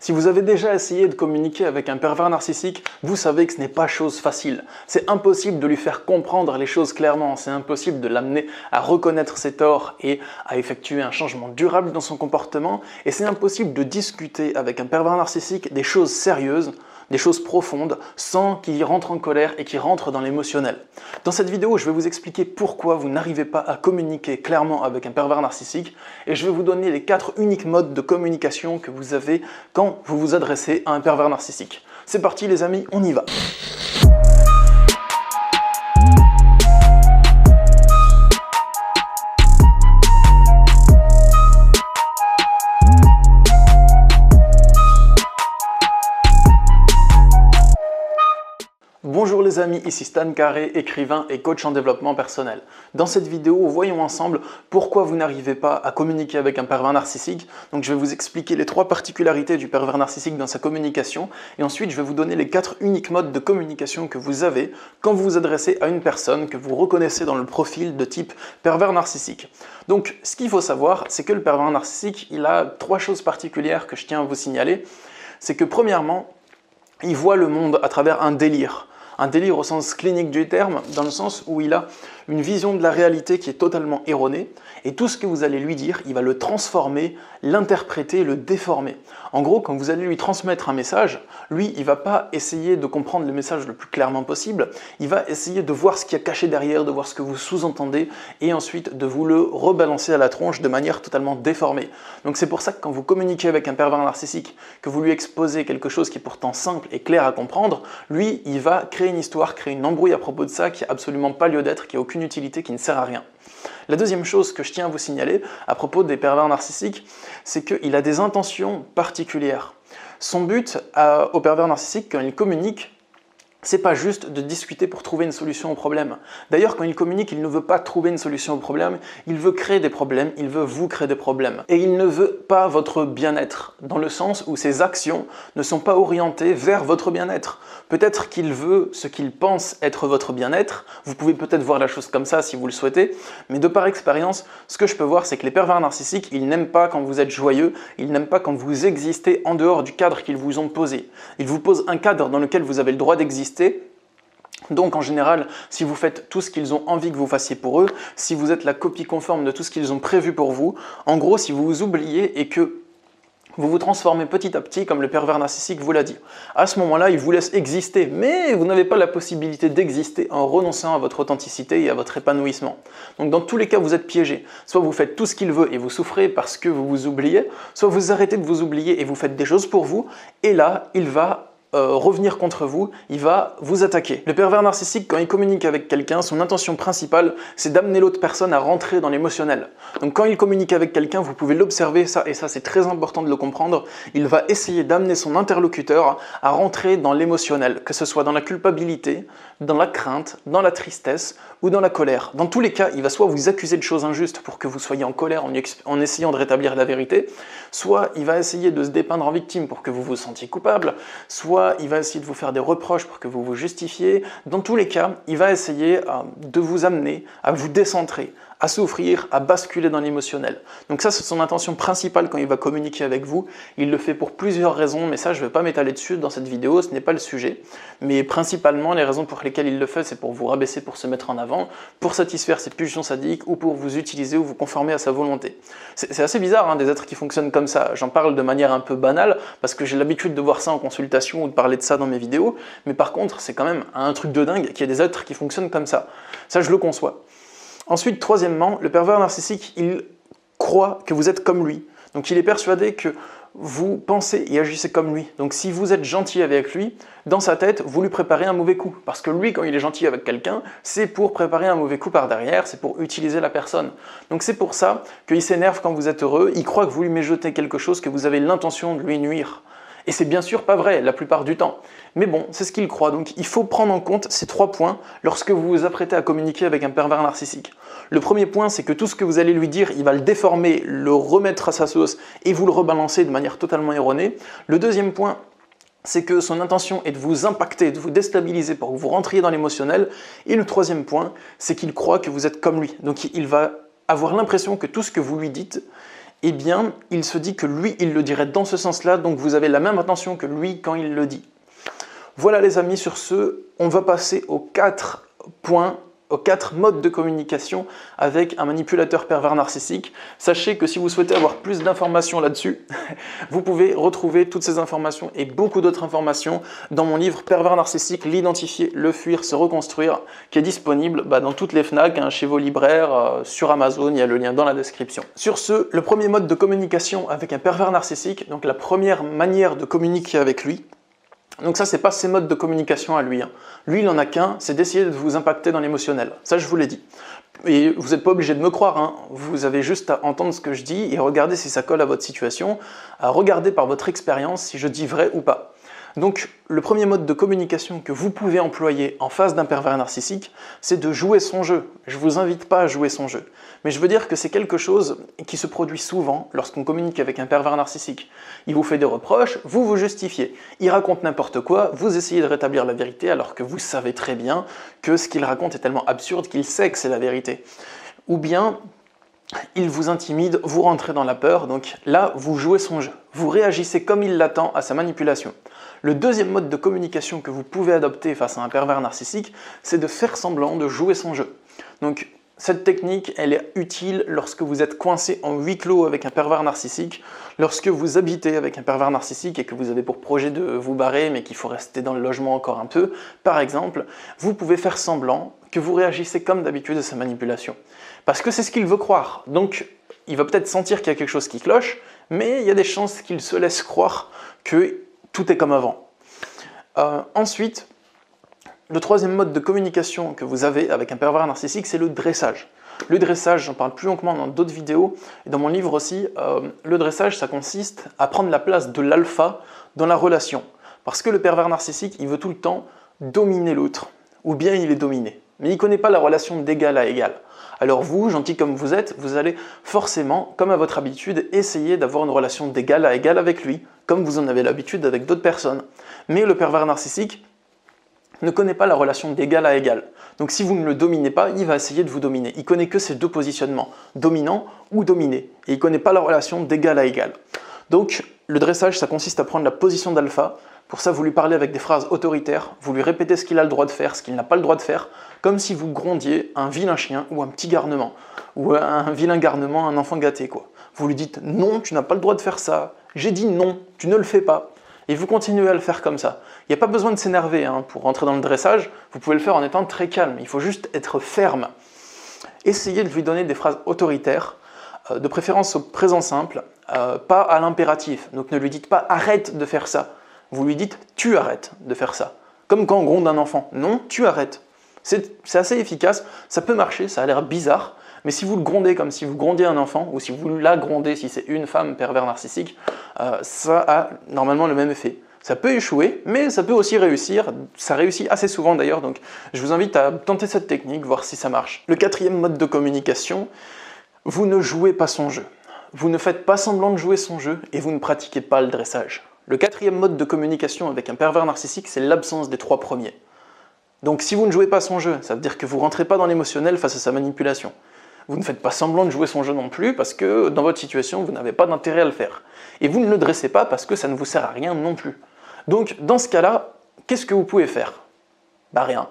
Si vous avez déjà essayé de communiquer avec un pervers narcissique, vous savez que ce n'est pas chose facile. C'est impossible de lui faire comprendre les choses clairement, c'est impossible de l'amener à reconnaître ses torts et à effectuer un changement durable dans son comportement, et c'est impossible de discuter avec un pervers narcissique des choses sérieuses, des choses profondes, sans qu'il rentre en colère et qu'il rentre dans l'émotionnel. Dans cette vidéo, je vais vous expliquer pourquoi vous n'arrivez pas à communiquer clairement avec un pervers narcissique, et je vais vous donner les 4 uniques modes de communication que vous avez quand vous vous adressez à un pervers narcissique. C'est parti les amis, on y va! Bonjour les amis, ici Stan Carré, écrivain et coach en développement personnel. Dans cette vidéo, voyons ensemble pourquoi vous n'arrivez pas à communiquer avec un pervers narcissique. Donc je vais vous expliquer les 3 particularités du pervers narcissique dans sa communication et ensuite je vais vous donner les 4 uniques modes de communication que vous avez quand vous vous adressez à une personne que vous reconnaissez dans le profil de type pervers narcissique. Donc ce qu'il faut savoir, c'est que le pervers narcissique, il a 3 choses particulières que je tiens à vous signaler. C'est que premièrement, il voit le monde à travers un délire. Un délire au sens clinique du terme, dans le sens où il a une vision de la réalité qui est totalement erronée, et tout ce que vous allez lui dire, il va le transformer, l'interpréter, le déformer. En gros, quand vous allez lui transmettre un message, lui, il ne va pas essayer de comprendre le message le plus clairement possible, il va essayer de voir ce qu'il y a caché derrière, de voir ce que vous sous-entendez, et ensuite de vous le rebalancer à la tronche de manière totalement déformée. Donc c'est pour ça que quand vous communiquez avec un pervers narcissique, que vous lui exposez quelque chose qui est pourtant simple et clair à comprendre, lui, il va créer une histoire, créer une embrouille à propos de ça qui n'a absolument pas lieu d'être, qui n'a aucune utilité, qui ne sert à rien. La deuxième chose que je tiens à vous signaler à propos des pervers narcissiques, c'est qu'il a des intentions particulières. Son but au pervers narcissique, quand il communique, c'est pas juste de discuter pour trouver une solution au problème. D'ailleurs, quand il communique, il ne veut pas trouver une solution au problème, il veut créer des problèmes, il veut vous créer des problèmes. Et il ne veut pas votre bien-être, dans le sens où ses actions ne sont pas orientées vers votre bien-être. Peut-être qu'il veut ce qu'il pense être votre bien-être, vous pouvez peut-être voir la chose comme ça si vous le souhaitez, mais de par expérience, ce que je peux voir, c'est que les pervers narcissiques, ils n'aiment pas quand vous êtes joyeux, ils n'aiment pas quand vous existez en dehors du cadre qu'ils vous ont posé. Ils vous posent un cadre dans lequel vous avez le droit d'exister. Donc en général, si vous faites tout ce qu'ils ont envie que vous fassiez pour eux, si vous êtes la copie conforme de tout ce qu'ils ont prévu pour vous, en gros si vous vous oubliez et que vous vous transformez petit à petit comme le pervers narcissique vous l'a dit. À ce moment-là, il vous laisse exister, mais vous n'avez pas la possibilité d'exister en renonçant à votre authenticité et à votre épanouissement. Donc dans tous les cas, vous êtes piégé. Soit vous faites tout ce qu'il veut et vous souffrez parce que vous vous oubliez, soit vous arrêtez de vous oublier et vous faites des choses pour vous, et là, il va revenir contre vous, il va vous attaquer. Le pervers narcissique, quand il communique avec quelqu'un, son intention principale, c'est d'amener l'autre personne à rentrer dans l'émotionnel. Donc quand il communique avec quelqu'un, vous pouvez l'observer, ça, et ça c'est très important de le comprendre, il va essayer d'amener son interlocuteur à rentrer dans l'émotionnel, que ce soit dans la culpabilité, dans la crainte, dans la tristesse ou dans la colère. Dans tous les cas, il va soit vous accuser de choses injustes pour que vous soyez en colère en essayant de rétablir la vérité, soit il va essayer de se dépeindre en victime pour que vous vous sentiez coupable, soit il va essayer de vous faire des reproches pour que vous vous justifiez. Dans tous les cas, il va essayer de vous amener à vous décentrer, à souffrir, à basculer dans l'émotionnel. Donc ça, c'est son intention principale quand il va communiquer avec vous. Il le fait pour plusieurs raisons, mais ça, je ne vais pas m'étaler dessus dans cette vidéo, ce n'est pas le sujet. Mais principalement, les raisons pour lesquelles il le fait, c'est pour vous rabaisser, pour se mettre en avant, pour satisfaire ses pulsions sadiques ou pour vous utiliser ou vous conformer à sa volonté. C'est assez bizarre, hein, des êtres qui fonctionnent comme ça. J'en parle de manière un peu banale, parce que j'ai l'habitude de voir ça en consultation ou de parler de ça dans mes vidéos, mais par contre, c'est quand même un truc de dingue qu'il y ait des êtres qui fonctionnent comme ça. Ça, je le conçois. Ensuite, troisièmement, le pervers narcissique, il croit que vous êtes comme lui. Donc il est persuadé que vous pensez et agissez comme lui. Donc si vous êtes gentil avec lui, dans sa tête, vous lui préparez un mauvais coup. Parce que lui, quand il est gentil avec quelqu'un, c'est pour préparer un mauvais coup par derrière, c'est pour utiliser la personne. Donc c'est pour ça qu'il s'énerve quand vous êtes heureux, il croit que vous lui mijoter quelque chose, que vous avez l'intention de lui nuire. Et c'est bien sûr pas vrai la plupart du temps. Mais bon, c'est ce qu'il croit. Donc il faut prendre en compte ces 3 points lorsque vous vous apprêtez à communiquer avec un pervers narcissique. Le premier point, c'est que tout ce que vous allez lui dire, il va le déformer, le remettre à sa sauce et vous le rebalancer de manière totalement erronée. Le deuxième point, c'est que son intention est de vous impacter, de vous déstabiliser pour que vous rentriez dans l'émotionnel. Et le troisième point, c'est qu'il croit que vous êtes comme lui. Donc il va avoir l'impression que tout ce que vous lui dites, eh bien, il se dit que lui, il le dirait dans ce sens-là, donc vous avez la même intention que lui quand il le dit. Voilà les amis, sur ce, on va passer aux 4 points, aux 4 modes de communication avec un manipulateur pervers narcissique. Sachez que si vous souhaitez avoir plus d'informations là-dessus, vous pouvez retrouver toutes ces informations et beaucoup d'autres informations dans mon livre Pervers narcissique, l'identifier, le fuir, se reconstruire, qui est disponible dans toutes les FNAC, chez vos libraires, sur Amazon, il y a le lien dans la description. Sur ce, le premier mode de communication avec un pervers narcissique, donc la première manière de communiquer avec lui, donc ça, c'est pas ses modes de communication à lui. Lui, il en a qu'un, c'est d'essayer de vous impacter dans l'émotionnel. Ça, je vous l'ai dit. Et vous n'êtes pas obligé de me croire, vous avez juste à entendre ce que je dis et regarder si ça colle à votre situation, à regarder par votre expérience si je dis vrai ou pas. Donc, le premier mode de communication que vous pouvez employer en face d'un pervers narcissique, c'est de jouer son jeu. Je ne vous invite pas à jouer son jeu. Mais je veux dire que c'est quelque chose qui se produit souvent lorsqu'on communique avec un pervers narcissique. Il vous fait des reproches, vous vous justifiez. Il raconte n'importe quoi, vous essayez de rétablir la vérité alors que vous savez très bien que ce qu'il raconte est tellement absurde qu'il sait que c'est la vérité. Ou bien, il vous intimide, vous rentrez dans la peur, donc là, vous jouez son jeu. Vous réagissez comme il l'attend à sa manipulation. Le deuxième mode de communication que vous pouvez adopter face à un pervers narcissique, c'est de faire semblant de jouer son jeu. Donc, cette technique, elle est utile lorsque vous êtes coincé en huis clos avec un pervers narcissique, lorsque vous habitez avec un pervers narcissique et que vous avez pour projet de vous barrer, mais qu'il faut rester dans le logement encore un peu. Par exemple, vous pouvez faire semblant que vous réagissez comme d'habitude à sa manipulation. Parce que c'est ce qu'il veut croire. Donc, il va peut-être sentir qu'il y a quelque chose qui cloche, mais il y a des chances qu'il se laisse croire que tout est comme avant. Ensuite, le troisième mode de communication que vous avez avec un pervers narcissique, c'est le dressage. Le dressage, j'en parle plus longuement dans d'autres vidéos, et dans mon livre aussi, le dressage, ça consiste à prendre la place de l'alpha dans la relation. Parce que le pervers narcissique, il veut tout le temps dominer l'autre, ou bien il est dominé. Mais il ne connaît pas la relation d'égal à égal. Alors vous, gentil comme vous êtes, vous allez forcément, comme à votre habitude, essayer d'avoir une relation d'égal à égal avec lui, comme vous en avez l'habitude avec d'autres personnes. Mais le pervers narcissique ne connaît pas la relation d'égal à égal. Donc si vous ne le dominez pas, il va essayer de vous dominer. Il connaît que ces deux positionnements, dominant ou dominé. Et il ne connaît pas la relation d'égal à égal. Donc le dressage, ça consiste à prendre la position d'alpha. Pour ça, vous lui parlez avec des phrases autoritaires, vous lui répétez ce qu'il a le droit de faire, ce qu'il n'a pas le droit de faire, comme si vous grondiez un vilain chien ou un petit garnement, ou un vilain garnement, un enfant gâté, quoi. Vous lui dites « Non, tu n'as pas le droit de faire ça. J'ai dit non, tu ne le fais pas. » Et vous continuez à le faire comme ça. Il n'y a pas besoin de s'énerver pour rentrer dans le dressage, vous pouvez le faire en étant très calme, il faut juste être ferme. Essayez de lui donner des phrases autoritaires, de préférence au présent simple, pas à l'impératif. Donc ne lui dites pas « arrête de faire ça », vous lui dites « tu arrêtes de faire ça ». Comme quand on gronde un enfant, non, tu arrêtes. C'est assez efficace, ça peut marcher, ça a l'air bizarre, mais si vous le grondez comme si vous grondiez un enfant, ou si vous la grondez si c'est une femme pervers narcissique, ça a normalement le même effet. Ça peut échouer, mais ça peut aussi réussir, ça réussit assez souvent d'ailleurs, donc je vous invite à tenter cette technique, voir si ça marche. Le quatrième mode de communication, vous ne jouez pas son jeu. Vous ne faites pas semblant de jouer son jeu et vous ne pratiquez pas le dressage. Le quatrième mode de communication avec un pervers narcissique, c'est l'absence des trois premiers. Donc si vous ne jouez pas son jeu, ça veut dire que vous ne rentrez pas dans l'émotionnel face à sa manipulation. Vous ne faites pas semblant de jouer son jeu non plus parce que dans votre situation, vous n'avez pas d'intérêt à le faire. Et vous ne le dressez pas parce que ça ne vous sert à rien non plus. Donc dans ce cas-là, qu'est-ce que vous pouvez faire? Bah rien.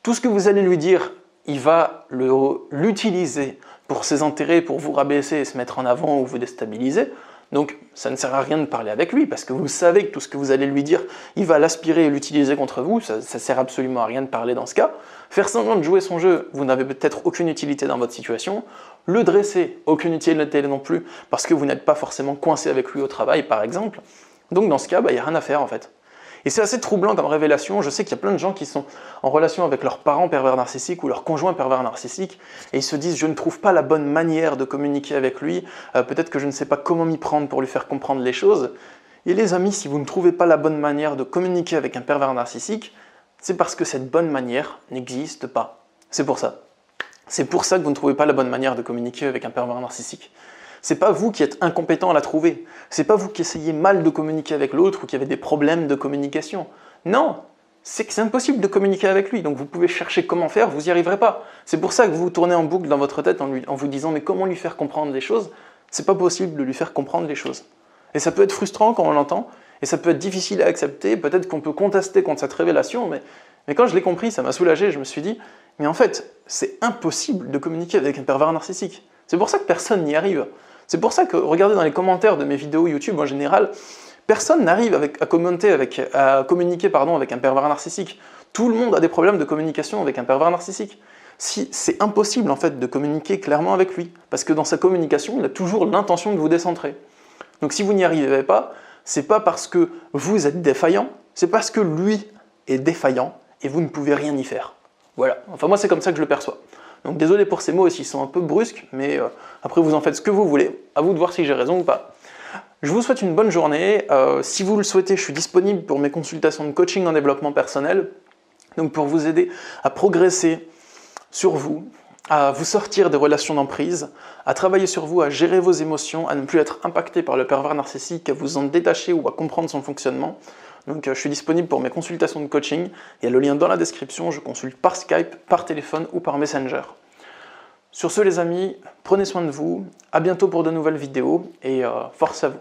Tout ce que vous allez lui dire, il va l'utiliser pour ses intérêts, pour vous rabaisser et se mettre en avant ou vous déstabiliser. Donc ça ne sert à rien de parler avec lui parce que vous savez que tout ce que vous allez lui dire, il va l'aspirer et l'utiliser contre vous, ça ne sert absolument à rien de parler dans ce cas. Faire semblant de jouer son jeu, vous n'avez peut-être aucune utilité dans votre situation. Le dresser, aucune utilité non plus parce que vous n'êtes pas forcément coincé avec lui au travail par exemple. Donc dans ce cas, il n'y a rien à faire en fait. Et c'est assez troublant comme révélation, je sais qu'il y a plein de gens qui sont en relation avec leurs parents pervers narcissiques ou leurs conjoints pervers narcissiques et ils se disent « je ne trouve pas la bonne manière de communiquer avec lui, peut-être que je ne sais pas comment m'y prendre pour lui faire comprendre les choses ». Et les amis, si vous ne trouvez pas la bonne manière de communiquer avec un pervers narcissique, c'est parce que cette bonne manière n'existe pas. C'est pour ça. C'est pour ça que vous ne trouvez pas la bonne manière de communiquer avec un pervers narcissique. C'est pas vous qui êtes incompétent à la trouver. C'est pas vous qui essayez mal de communiquer avec l'autre ou qui avez des problèmes de communication. Non, c'est que c'est impossible de communiquer avec lui. Donc vous pouvez chercher comment faire, vous n'y arriverez pas. C'est pour ça que vous vous tournez en boucle dans votre tête en vous disant mais comment lui faire comprendre les choses? C'est pas possible de lui faire comprendre les choses. Et ça peut être frustrant quand on l'entend, et ça peut être difficile à accepter, peut-être qu'on peut contester contre cette révélation, mais quand je l'ai compris, ça m'a soulagé, je me suis dit, mais en fait, c'est impossible de communiquer avec un pervers narcissique. C'est pour ça que personne n'y arrive. C'est pour ça que, regardez dans les commentaires de mes vidéos YouTube en général, personne n'arrive à communiquer avec un pervers narcissique. Tout le monde a des problèmes de communication avec un pervers narcissique. Si, c'est impossible en fait de communiquer clairement avec lui, parce que dans sa communication, il a toujours l'intention de vous décentrer. Donc si vous n'y arrivez pas, c'est pas parce que vous êtes défaillant, c'est parce que lui est défaillant et vous ne pouvez rien y faire. Voilà, enfin moi c'est comme ça que je le perçois. Donc désolé pour ces mots aussi, ils sont un peu brusques, mais après vous en faites ce que vous voulez, à vous de voir si j'ai raison ou pas. Je vous souhaite une bonne journée, si vous le souhaitez, je suis disponible pour mes consultations de coaching en développement personnel, donc pour vous aider à progresser sur vous, à vous sortir des relations d'emprise, à travailler sur vous, à gérer vos émotions, à ne plus être impacté par le pervers narcissique, à vous en détacher ou à comprendre son fonctionnement. Donc je suis disponible pour mes consultations de coaching, il y a le lien dans la description, je consulte par Skype, par téléphone ou par Messenger. Sur ce les amis, prenez soin de vous, à bientôt pour de nouvelles vidéos et force à vous.